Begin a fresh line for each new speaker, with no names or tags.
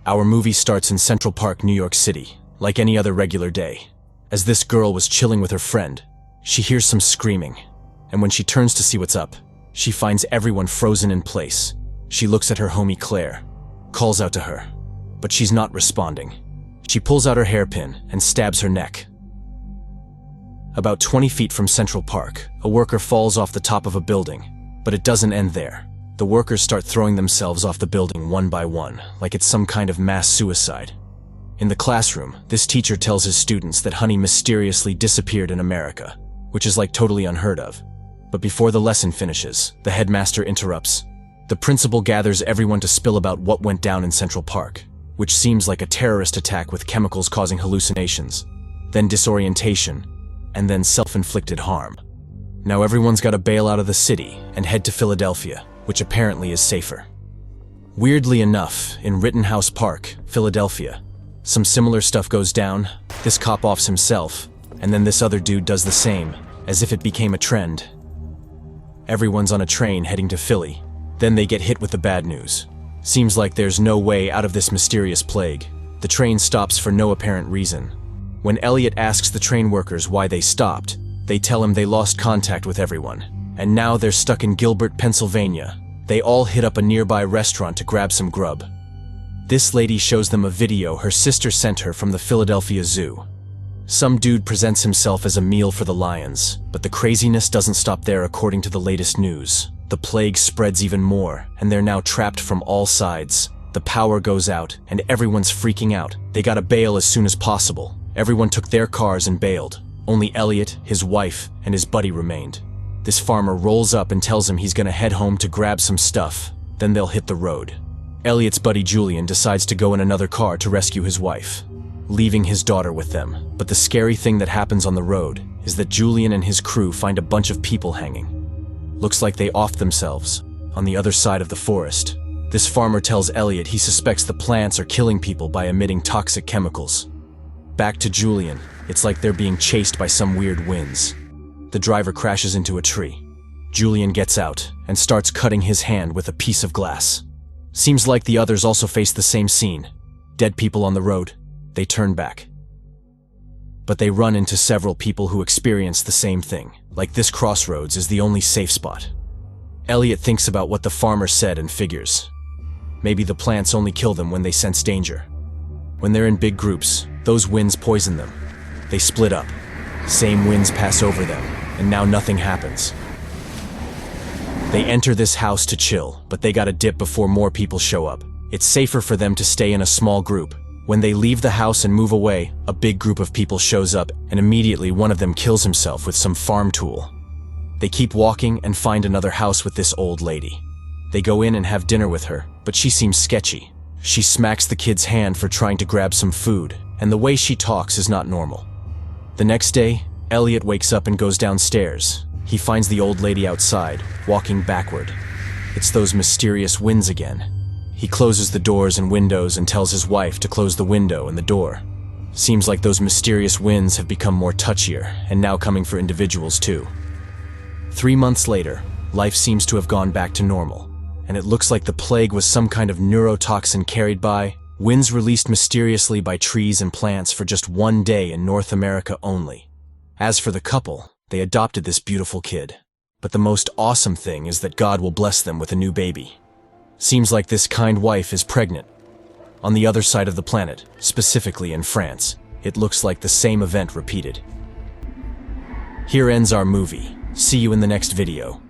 Our movie starts in Central Park, New York City, like any other regular day. As this girl was chilling with her friend, she hears some screaming, and when she turns to see what's up, she finds everyone frozen in place. She looks at her homie Claire, calls out to her, but she's not responding. She pulls out her hairpin and stabs her neck. About 20 feet from Central Park, a worker falls off the top of a building, but it doesn't end there. The workers start throwing themselves off the building one by one, like it's some kind of mass suicide. In the classroom, this teacher tells his students that honey mysteriously disappeared in America, which is like totally unheard of. But before the lesson finishes, the headmaster interrupts. The principal gathers everyone to spill about what went down in Central Park, which seems like a terrorist attack with chemicals causing hallucinations, then disorientation, and then self-inflicted harm. Now everyone's got to bail out of the city and head to Philadelphia, which apparently is safer. Weirdly enough, in Rittenhouse Park, Philadelphia, some similar stuff goes down. This cop offs himself, and then this other dude does the same, as if it became a trend. Everyone's on a train heading to Philly. Then they get hit with the bad news. Seems like there's no way out of this mysterious plague. The train stops for no apparent reason. When Elliot asks the train workers why they stopped, they tell him they lost contact with everyone, and now they're stuck in Gilbert, Pennsylvania. They all hit up a nearby restaurant to grab some grub. This lady shows them a video her sister sent her from the Philadelphia Zoo. Some dude presents himself as a meal for the lions, but the craziness doesn't stop there according to the latest news. The plague spreads even more, and they're now trapped from all sides. The power goes out, and everyone's freaking out. They gotta bail as soon as possible. Everyone took their cars and bailed. Only Elliot, his wife, and his buddy remained. This farmer rolls up and tells him he's gonna head home to grab some stuff, then they'll hit the road. Elliot's buddy Julian decides to go in another car to rescue his wife, leaving his daughter with them. But the scary thing that happens on the road is that Julian and his crew find a bunch of people hanging. Looks like they offed themselves on the other side of the forest. This farmer tells Elliot he suspects the plants are killing people by emitting toxic chemicals. Back to Julian, it's like they're being chased by some weird winds. The driver crashes into a tree. Julian gets out and starts cutting his hand with a piece of glass. Seems like the others also face the same scene. Dead people on the road. They turn back. But they run into several people who experience the same thing, like this crossroads is the only safe spot. Elliot thinks about what the farmer said and figures. Maybe the plants only kill them when they sense danger. When they're in big groups, those winds poison them. They split up. Same winds pass over them, and now nothing happens. They enter this house to chill, but they gotta dip before more people show up. It's safer for them to stay in a small group. When they leave the house and move away, a big group of people shows up, and immediately one of them kills himself with some farm tool. They keep walking and find another house with this old lady. They go in and have dinner with her, but she seems sketchy. She smacks the kid's hand for trying to grab some food, and the way she talks is not normal. The next day, Elliot wakes up and goes downstairs. He finds the old lady outside, walking backward. It's those mysterious winds again. He closes the doors and windows and tells his wife to close the window and the door. Seems like those mysterious winds have become more touchier, and now coming for individuals too. 3 months later, life seems to have gone back to normal, and it looks like the plague was some kind of neurotoxin carried by winds released mysteriously by trees and plants for just one day in North America only. As for the couple, they adopted this beautiful kid. But the most awesome thing is that God will bless them with a new baby. Seems like this kind wife is pregnant. On the other side of the planet, specifically in France, it looks like the same event repeated. Here ends our movie. See you in the next video.